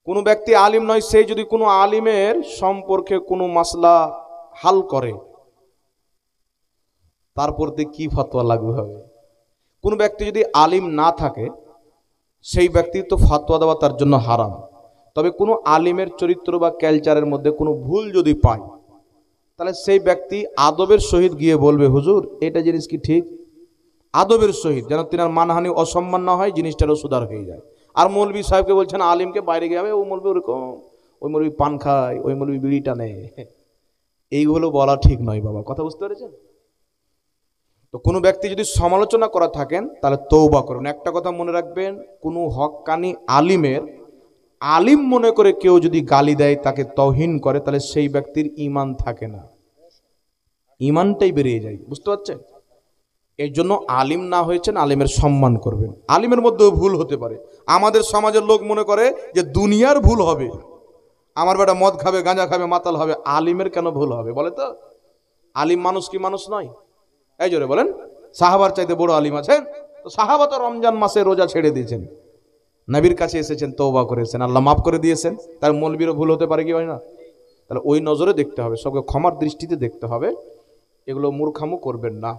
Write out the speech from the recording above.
কোনো ব্যক্তি আলিম নয়, সে যদি কোনো আলিমের সম্পর্কে কোনো মাসলা হাল করে, তারপর কি ফতোয়া লাগু হবে? কোনো ব্যক্তি যদি আলিম না থাকে, সেই ব্যক্তির তো ফতোয়া দেওয়া তার জন্য হারাম। তবে কোনো আলিমের চরিত্র বা কালচারের মধ্যে কোনো ভুল যদি পায়, তাহলে সেই ব্যক্তি আদবের সহিত গিয়ে বলবে, হুজুর এটা জিনিস কি ঠিক, আদবের সহিত, যেন তিনার মানহানি অসম্মান না হয়, জিনিসটারও সুধার হয়ে যায়। আর মৌলবী সাহেবকে বলছেন আলিমকে বাইরে গিয়ে, ও মৌলবী ওরকম, ওই মৌলবী পান খায়, ওই মৌলবী বিড়ি টানে, এইগুলো বলা ঠিক নয় বাবা। কথা বুঝতে পেরেছেন? তো কোনো ব্যক্তি যদি সমালোচনা করা থাকেন, তাহলে তওবা করুন। একটা কথা মনে রাখবেন, কোনো হক্কানি আলিমের আলিম মনে করে কেউ যদি গালি দেয়, তাকে তৌহিন করে, তাহলে সেই ব্যক্তির ঈমান থাকে না, ঈমানটাই বেরিয়ে যায়। বুঝতে পারছেন? এর জন্য আলিম না হয়েছেন, আলিমের সম্মান করবেন। আলিমের মধ্যেও ভুল হতে পারে। আমাদের সমাজের লোক মনে করে যে দুনিয়ার ভুল হবে, আমার বেটা মদ খাবে, গাঁজা খাবে, মাতাল হবে, আলিমের কেন ভুল হবে বলে তো? আলিম মানুষ কি মানুষ নয়? এই জোরে বলেন, সাহাবার চাইতে বড় আলিম আছেন? তো সাহাবা তো রমজান মাসে রোজা ছেড়ে দিয়েছেন, নবীর কাছে এসেছেন, তওবা করেছেন, আল্লাহ মাফ করে দিয়েছেন। তার মৌলবীরও ভুল হতে পারে কি হয় না? তাহলে ওই নজরে দেখতে হবে, সবকে ক্ষমার দৃষ্টিতে দেখতে হবে, এগুলো মূর্খামু করবেন না।